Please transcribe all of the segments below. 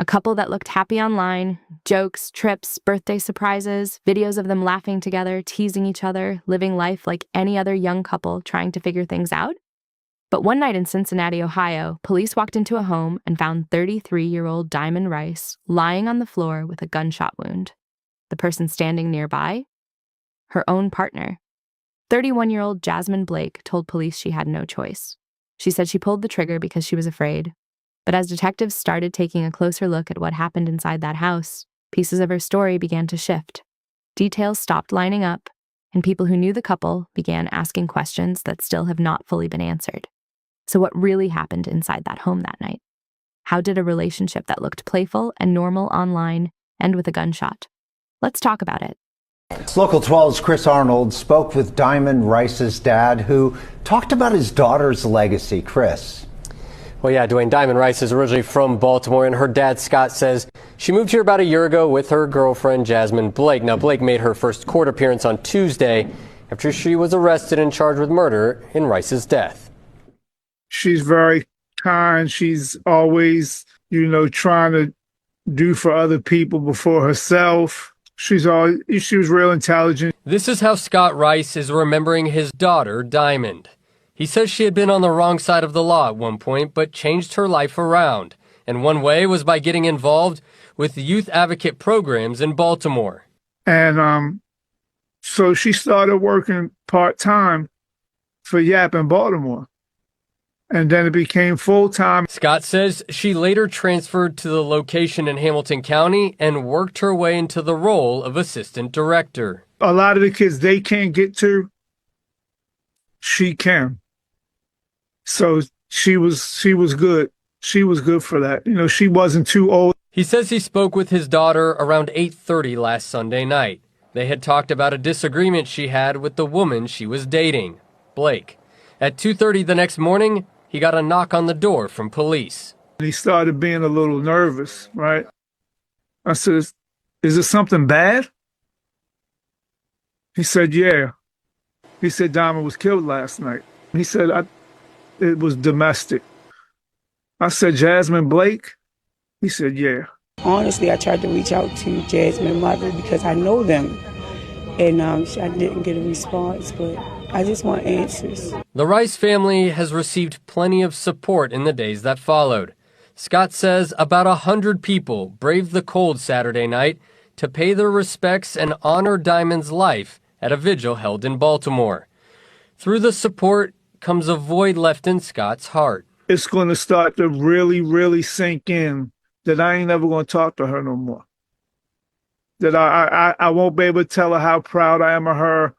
A couple that looked happy online, jokes, trips, birthday surprises, videos of them laughing together, teasing each other, living life like any other young couple trying to figure things out. But one night in Cincinnati, Ohio, police walked into a home and found 33-year-old Diamond Rice lying on the floor with a gunshot wound. The person standing nearby? Her own partner. 31-year-old Jasmine Blake told police she had no choice. She said she pulled the trigger because she was afraid. But as detectives started taking a closer look at what happened inside that house, pieces of her story began to shift. Details stopped lining up, and people who knew the couple began asking questions that still have not fully been answered. So what really happened inside that home that night? How did a relationship that looked playful and normal online end with a gunshot? Let's talk about it. Local 12's Chris Arnold spoke with Diamond Rice's dad, who talked about his daughter's legacy. Chris. Well, yeah, Dwayne, Diamond Rice is originally from Baltimore, and her dad, Scott, says she moved here about a year ago with her girlfriend, Jasmine Blake. Now, Blake made her first court appearance on Tuesday after she was arrested and charged with murder in Rice's death. She's very kind. She's always, trying to do for other people before herself. She was real intelligent. This is how Scott Rice is remembering his daughter, Diamond. He says she had been on the wrong side of the law at one point, but changed her life around. And one way was by getting involved with youth advocate programs in Baltimore. And so she started working part-time for YAP in Baltimore. And then it became full-time. Scott says she later transferred to the location in Hamilton County and worked her way into the role of assistant director. A lot of the kids they can't get to, she can. So she was good. She was good for that. She wasn't too old. He says he spoke with his daughter around 8:30 last Sunday night. They had talked about a disagreement she had with the woman she was dating, Blake. At 2:30 the next morning, he got a knock on the door from police. He started being a little nervous, right? I said, "Is it something bad?" He said, "Yeah." He said, "Diamond was killed last night." He said, it was domestic. I said, "Jasmine Blake?" He said, "Yeah." Honestly, I tried to reach out to Jasmine's mother because I know them. And I didn't get a response, but I just want answers. The Rice family has received plenty of support in the days that followed. Scott says about 100 people braved the cold Saturday night to pay their respects and honor Diamond's life at a vigil held in Baltimore. Through the support comes a void left in Scott's heart. It's going to start to really, really sink in that I ain't never going to talk to her no more. That I won't be able to tell her how proud I am of her.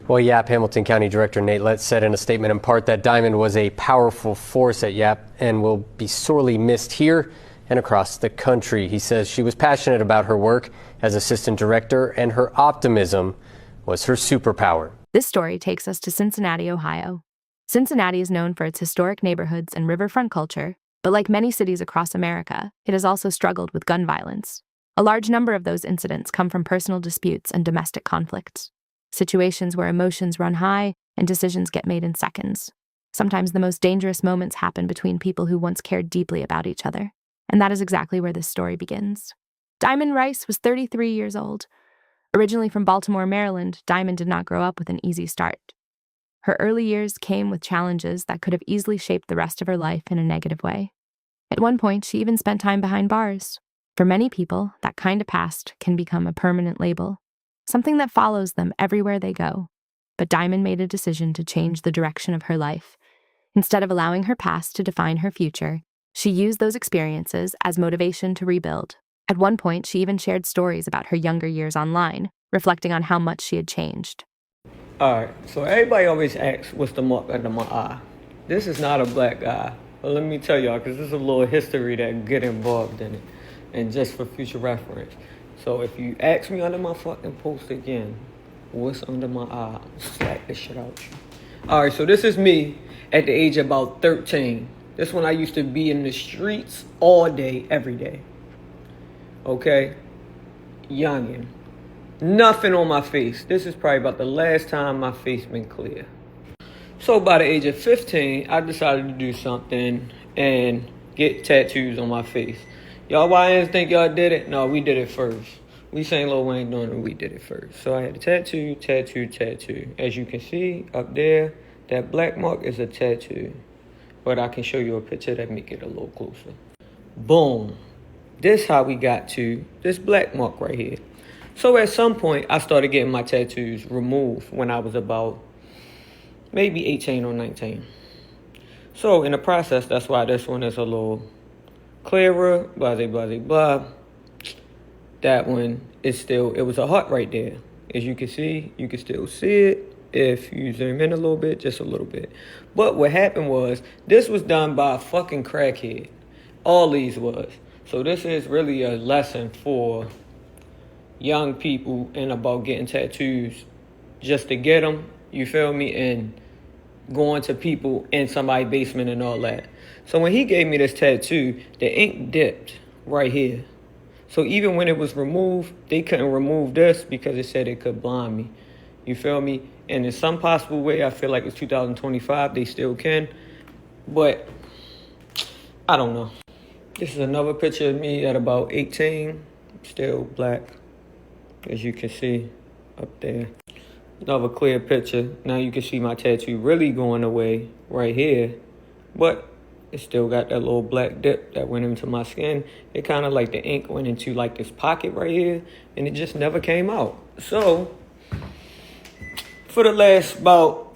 Well, YAP Hamilton County Director Nate Letts said in a statement in part that Diamond was a powerful force at YAP and will be sorely missed here and across the country. He says she was passionate about her work as assistant director, and her optimism was her superpower. This story takes us to Cincinnati, Ohio. Cincinnati is known for its historic neighborhoods and riverfront culture, but like many cities across America, it has also struggled with gun violence. A large number of those incidents come from personal disputes and domestic conflicts, situations where emotions run high and decisions get made in seconds. Sometimes the most dangerous moments happen between people who once cared deeply about each other, and that is exactly where this story begins. Diamond Rice was 33 years old. Originally from Baltimore, Maryland, Diamond did not grow up with an easy start. Her early years came with challenges that could have easily shaped the rest of her life in a negative way. At one point, she even spent time behind bars. For many people, that kind of past can become a permanent label, something that follows them everywhere they go. But Diamond made a decision to change the direction of her life. Instead of allowing her past to define her future, she used those experiences as motivation to rebuild. At one point, she even shared stories about her younger years online, reflecting on how much she had changed. All right, so everybody always asks, what's the mark under my eye? This is not a black eye. But let me tell y'all, because there's a little history that get involved in it, and just for future reference. So if you ask me under my fucking post again, what's under my eye, I'll slap this shit out you. All right, so this is me at the age of about 13. This when I used to be in the streets all day, every day. Okay? Youngin'. Nothing on my face. This is probably about the last time my face been clear. So by the age of 15, I decided to do something, and get tattoos on my face. Y'all YNs think y'all did it? No, we did it first. We seen Lil Wayne doing it, we did it first. So I had a tattoo. As you can see up there, that black mark is a tattoo. But I can show you a picture that make it a little closer. Boom. This how we got to this black mark right here. So at some point, I started getting my tattoos removed when I was about maybe 18 or 19. So in the process, that's why this one is a little clearer, blah, blah, blah, blah. That one is still, it was a heart right there. As you can see, you can still see it if you zoom in a little bit, just a little bit. But what happened was, this was done by a fucking crackhead. All these was. So this is really a lesson for young people and about getting tattoos just to get them, you feel me, and going to people in somebody's basement and all that. So when he gave me this tattoo, the ink dipped right here. So even when it was removed, they couldn't remove this because it said it could blind me. You feel me? And in some possible way, I feel like it's 2025, they still can. But I don't know. This is another picture of me at about 18, still black, as you can see up there. Another clear picture. Now you can see my tattoo really going away right here, but it still got that little black dip that went into my skin. It kind of like the ink went into like this pocket right here, and it just never came out. So for the last about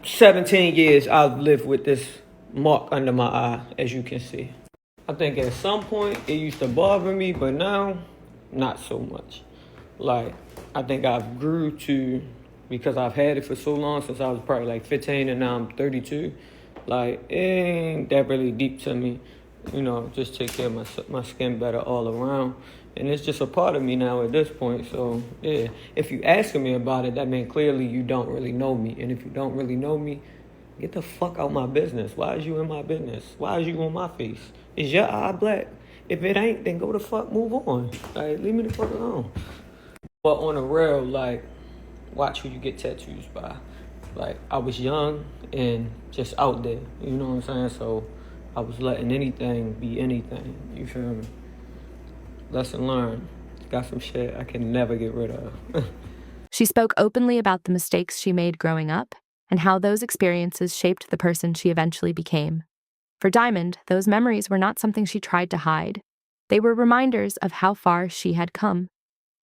17 years, I've lived with this mark under my eye, as you can see. I think at some point it used to bother me, but now not so much. Like, I think I've grew to, because I've had it for so long, since I was probably like 15 and now I'm 32. Like, it ain't that really deep to me. You know, just take care of my skin better all around. And it's just a part of me now at this point. So, yeah, if you asking me about it, that means clearly you don't really know me. And if you don't really know me, get the fuck out my business. Why is you in my business? Why is you on my face? Is your eye black? If it ain't, then go the fuck, move on. Like, leave me the fuck alone. But on the real, like, watch who you get tattoos by. Like, I was young and just out there, you know what I'm saying? So I was letting anything be anything, you feel me? Lesson learned. Got some shit I can never get rid of. She spoke openly about the mistakes she made growing up and how those experiences shaped the person she eventually became. For Diamond, those memories were not something she tried to hide. They were reminders of how far she had come.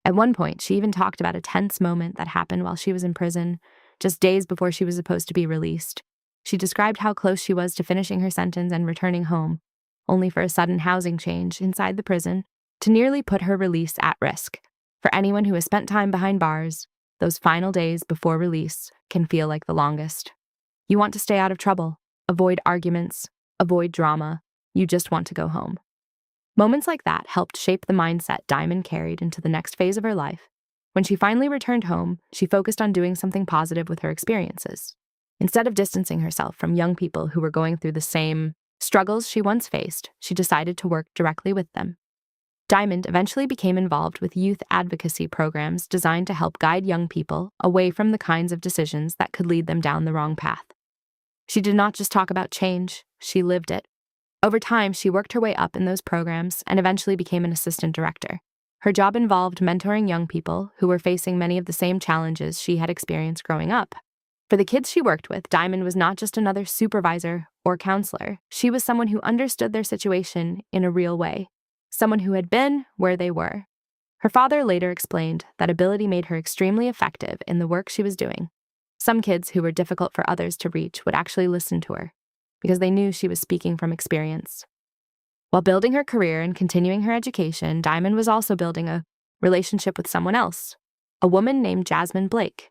At one point, she even talked about a tense moment that happened while she was in prison, just days before she was supposed to be released. She described how close she was to finishing her sentence and returning home, only for a sudden housing change inside the prison to nearly put her release at risk. For anyone who has spent time behind bars, those final days before release can feel like the longest. You want to stay out of trouble, avoid arguments, avoid drama. You just want to go home. Moments like that helped shape the mindset Diamond carried into the next phase of her life. When she finally returned home, she focused on doing something positive with her experiences. Instead of distancing herself from young people who were going through the same struggles she once faced, she decided to work directly with them. Diamond eventually became involved with youth advocacy programs designed to help guide young people away from the kinds of decisions that could lead them down the wrong path. She did not just talk about change, she lived it. Over time, she worked her way up in those programs and eventually became an assistant director. Her job involved mentoring young people who were facing many of the same challenges she had experienced growing up. For the kids she worked with, Diamond was not just another supervisor or counselor. She was someone who understood their situation in a real way, someone who had been where they were. Her father later explained that ability made her extremely effective in the work she was doing. Some kids who were difficult for others to reach would actually listen to her, because they knew she was speaking from experience. While building her career and continuing her education, Diamond was also building a relationship with someone else, a woman named Jasmine Blake.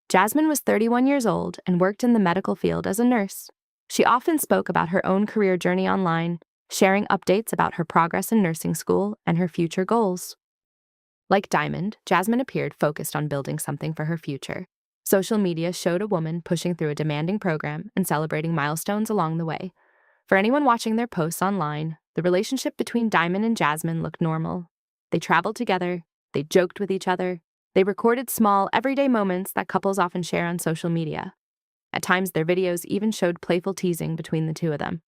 Jasmine was 31 years old and worked in the medical field as a nurse. She often spoke about her own career journey online, sharing updates about her progress in nursing school and her future goals. Like Diamond, Jasmine appeared focused on building something for her future. Social media showed a woman pushing through a demanding program and celebrating milestones along the way. For anyone watching their posts online, the relationship between Diamond and Jasmine looked normal. They traveled together, they joked with each other, they recorded small, everyday moments that couples often share on social media. At times, their videos even showed playful teasing between the two of them.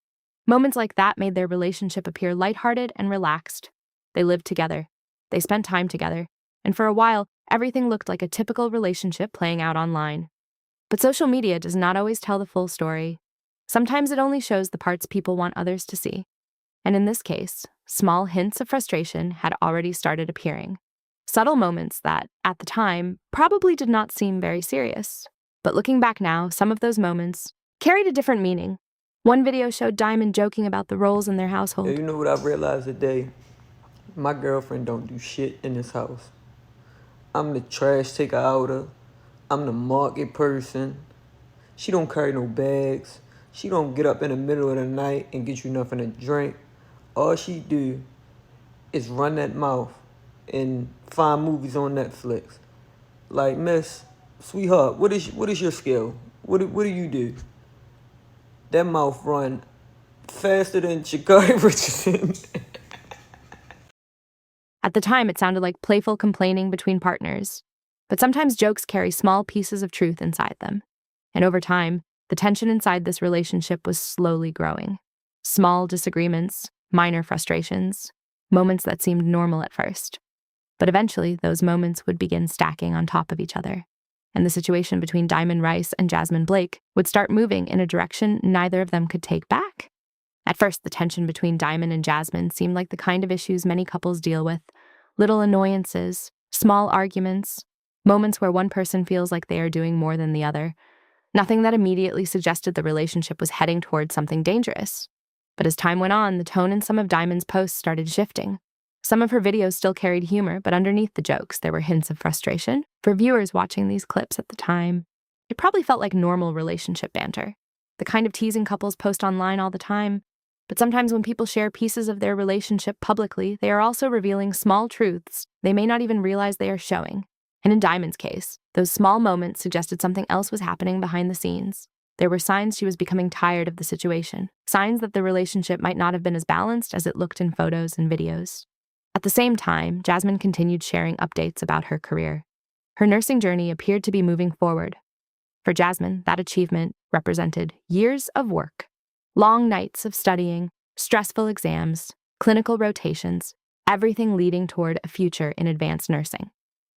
Moments like that made their relationship appear lighthearted and relaxed. They lived together. They spent time together. And for a while, everything looked like a typical relationship playing out online. But social media does not always tell the full story. Sometimes it only shows the parts people want others to see. And in this case, small hints of frustration had already started appearing. Subtle moments that, at the time, probably did not seem very serious. But looking back now, some of those moments carried a different meaning. One video showed Diamond joking about the roles in their household. You know what I've realized today? My girlfriend don't do shit in this house. I'm the trash taker outer. I'm the market person. She don't carry no bags. She don't get up in the middle of the night and get you nothing to drink. All she do is run that mouth and find movies on Netflix. Like, miss, sweetheart, what is your skill? What do you do? That mouth run faster than Sha'Carri Richardson. At the time, it sounded like playful complaining between partners. But sometimes jokes carry small pieces of truth inside them. And over time, the tension inside this relationship was slowly growing. Small disagreements, minor frustrations, moments that seemed normal at first. But eventually, those moments would begin stacking on top of each other. And the situation between Diamond Rice and Jasmine Blake would start moving in a direction neither of them could take back. At first, the tension between Diamond and Jasmine seemed like the kind of issues many couples deal with. Little annoyances, small arguments, moments where one person feels like they are doing more than the other. Nothing that immediately suggested the relationship was heading towards something dangerous. But as time went on, the tone in some of Diamond's posts started shifting. Some of her videos still carried humor, but underneath the jokes, there were hints of frustration. For viewers watching these clips at the time, it probably felt like normal relationship banter, the kind of teasing couples post online all the time. But sometimes when people share pieces of their relationship publicly, they are also revealing small truths they may not even realize they are showing. And in Diamond's case, those small moments suggested something else was happening behind the scenes. There were signs she was becoming tired of the situation, signs that the relationship might not have been as balanced as it looked in photos and videos. At the same time, Jasmine continued sharing updates about her career. Her nursing journey appeared to be moving forward. For Jasmine, that achievement represented years of work. Long nights of studying, stressful exams, clinical rotations, everything leading toward a future in advanced nursing.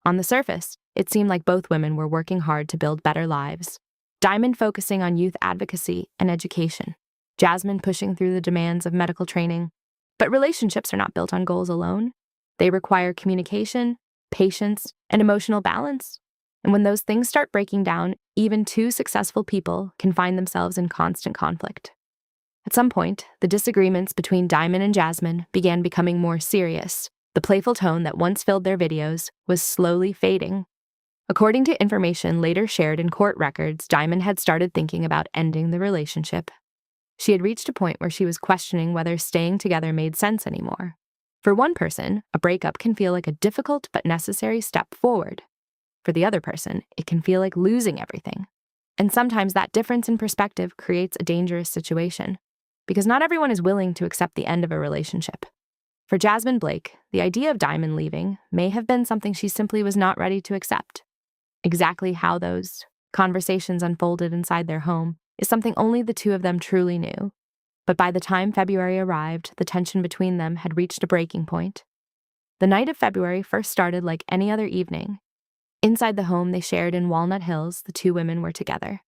On the surface, it seemed like both women were working hard to build better lives. Diamond focusing on youth advocacy and education. Jasmine pushing through the demands of medical training. But relationships are not built on goals alone. They require communication, patience, and emotional balance. And when those things start breaking down, even two successful people can find themselves in constant conflict. At some point, the disagreements between Diamond and Jasmine began becoming more serious. The playful tone that once filled their videos was slowly fading. According to information later shared in court records, Diamond had started thinking about ending the relationship. She had reached a point where she was questioning whether staying together made sense anymore. For one person, a breakup can feel like a difficult but necessary step forward. For the other person, it can feel like losing everything. And sometimes that difference in perspective creates a dangerous situation, because not everyone is willing to accept the end of a relationship. For Jasmine Blake, the idea of Diamond leaving may have been something she simply was not ready to accept. Exactly how those conversations unfolded inside their home is something only the two of them truly knew. But by the time February arrived, the tension between them had reached a breaking point. The night of February first started like any other evening. Inside the home they shared in Walnut Hills, the two women were together.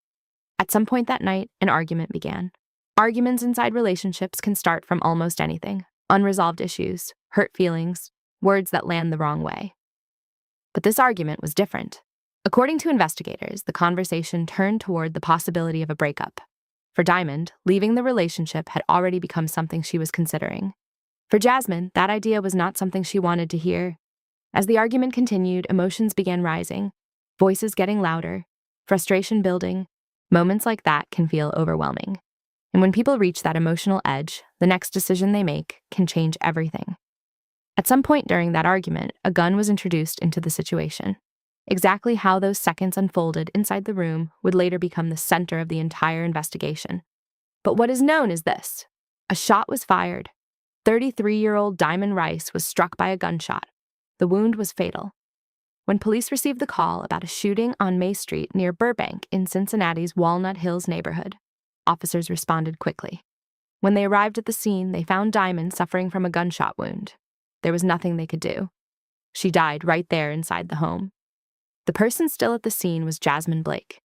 At some point that night, an argument began. Arguments inside relationships can start from almost anything: unresolved issues, hurt feelings, words that land the wrong way. But this argument was different. According to investigators, the conversation turned toward the possibility of a breakup. For Diamond, leaving the relationship had already become something she was considering. For Jasmine, that idea was not something she wanted to hear. As the argument continued, emotions began rising, voices getting louder, frustration building. Moments like that can feel overwhelming. And when people reach that emotional edge, the next decision they make can change everything. At some point during that argument, a gun was introduced into the situation. Exactly how those seconds unfolded inside the room would later become the center of the entire investigation. But what is known is this: a shot was fired. 33-year-old Diamond Rice was struck by a gunshot. The wound was fatal. When police received the call about a shooting on May Street near Burbank in Cincinnati's Walnut Hills neighborhood, officers responded quickly. When they arrived at the scene, they found Diamond suffering from a gunshot wound. There was nothing they could do. She died right there inside the home. The person still at the scene was Jasmine Blake,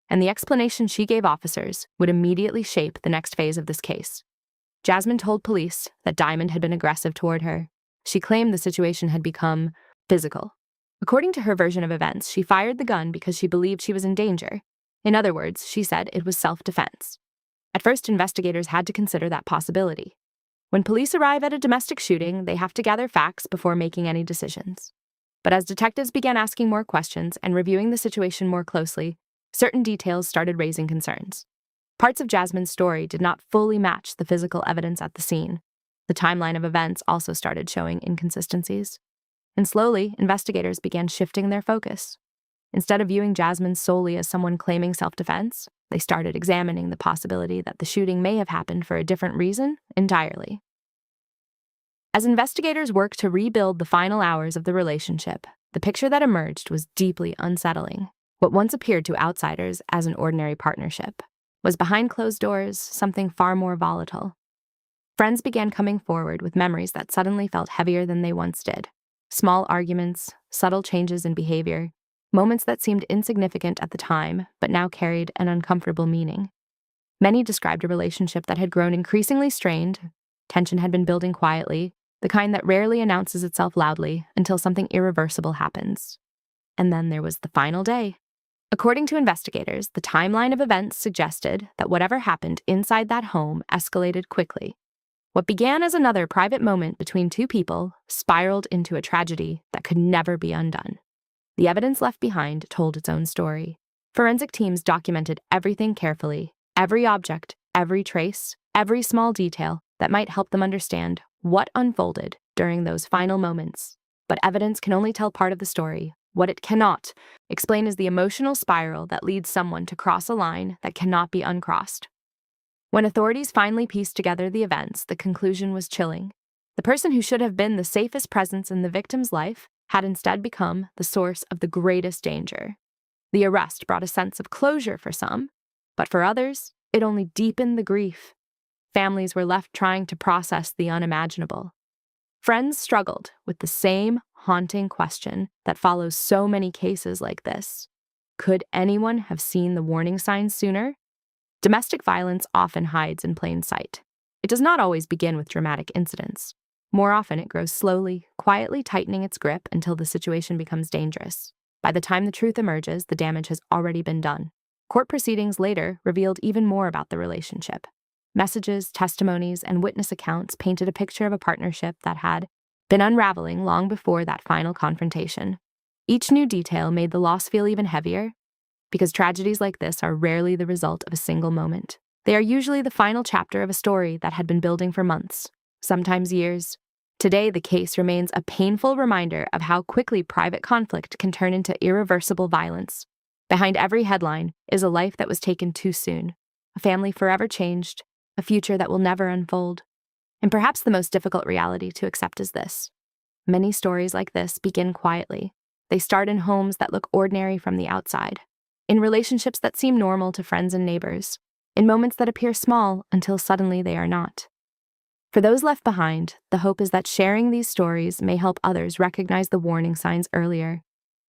and the explanation she gave officers would immediately shape the next phase of this case. Jasmine told police that Diamond had been aggressive toward her. She claimed the situation had become physical. According to her version of events, she fired the gun because she believed she was in danger. In other words, she said it was self-defense. At first, investigators had to consider that possibility. When police arrive at a domestic shooting, they have to gather facts before making any decisions. But as detectives began asking more questions and reviewing the situation more closely, certain details started raising concerns. Parts of Jasmine's story did not fully match the physical evidence at the scene. The timeline of events also started showing inconsistencies. And slowly, investigators began shifting their focus. Instead of viewing Jasmine solely as someone claiming self-defense, they started examining the possibility that the shooting may have happened for a different reason entirely. As investigators worked to rebuild the final hours of the relationship, the picture that emerged was deeply unsettling. What once appeared to outsiders as an ordinary partnership was behind closed doors something far more volatile. Friends began coming forward with memories that suddenly felt heavier than they once did. Small arguments, subtle changes in behavior, moments that seemed insignificant at the time but now carried an uncomfortable meaning. Many described a relationship that had grown increasingly strained. Tension had been building quietly, the kind that rarely announces itself loudly until something irreversible happens. And then there was the final day. According to investigators, the timeline of events suggested that whatever happened inside that home escalated quickly. What began as another private moment between two people spiraled into a tragedy that could never be undone. The evidence left behind told its own story. Forensic teams documented everything carefully, every object, every trace, every small detail that might help them understand what unfolded during those final moments. But evidence can only tell part of the story. What it cannot explain is the emotional spiral that leads someone to cross a line that cannot be uncrossed. When authorities finally pieced together the events, the conclusion was chilling. The person who should have been the safest presence in the victim's life had instead become the source of the greatest danger. The arrest brought a sense of closure for some, but for others, it only deepened the grief. Families were left trying to process the unimaginable. Friends struggled with the same haunting question that follows so many cases like this. Could anyone have seen the warning signs sooner? Domestic violence often hides in plain sight. It does not always begin with dramatic incidents. More often, it grows slowly, quietly tightening its grip until the situation becomes dangerous. By the time the truth emerges, the damage has already been done. Court proceedings later revealed even more about the relationship. Messages, testimonies, and witness accounts painted a picture of a partnership that had been unraveling long before that final confrontation. Each new detail made the loss feel even heavier, because tragedies like this are rarely the result of a single moment. They are usually the final chapter of a story that had been building for months, sometimes years. Today, the case remains a painful reminder of how quickly private conflict can turn into irreversible violence. Behind every headline is a life that was taken too soon, a family forever changed, a future that will never unfold. And perhaps the most difficult reality to accept is this. Many stories like this begin quietly. They start in homes that look ordinary from the outside, in relationships that seem normal to friends and neighbors, in moments that appear small until suddenly they are not. For those left behind, the hope is that sharing these stories may help others recognize the warning signs earlier,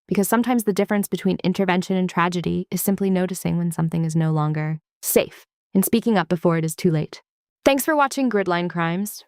because sometimes the difference between intervention and tragedy is simply noticing when something is no longer safe and speaking up before it is too late. Thanks for watching Gridline Crimes.